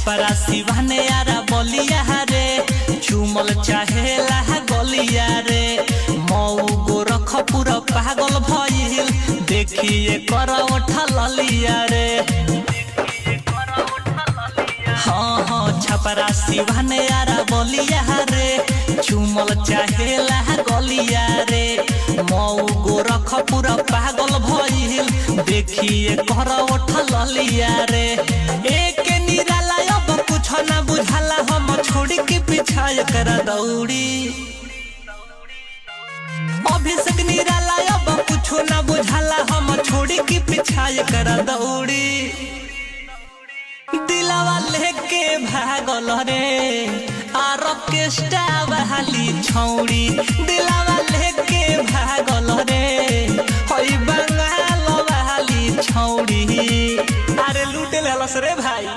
छपरा सिवाने यारा बलिया रे चुमल चाहेला गलिया रे मऊ गोरखपुर पागल भइल देखिए कर उठा ललिया रे। हाँ हाँ छपरा सिवाने यारा बलिया रे चुमल चाहेला गलिया रे मऊ गोरखपुर पागल भइल देखिए कर उठा ललिया रे। एक निराला अब कुछ ना बुझाला हम छोड़ के पीछा कर दौड़ी अभिषेक निराला अब कुछ ना बुझाला हम छोड़ के पीछा कर दौड़ी दिलवा लेके भागल रे ऑर्केस्ट्रा वाली छौड़ी दिलवा लेके भागल रे होई बंगाल वाली छौड़ी अरे लूटे लेलस रे भाई।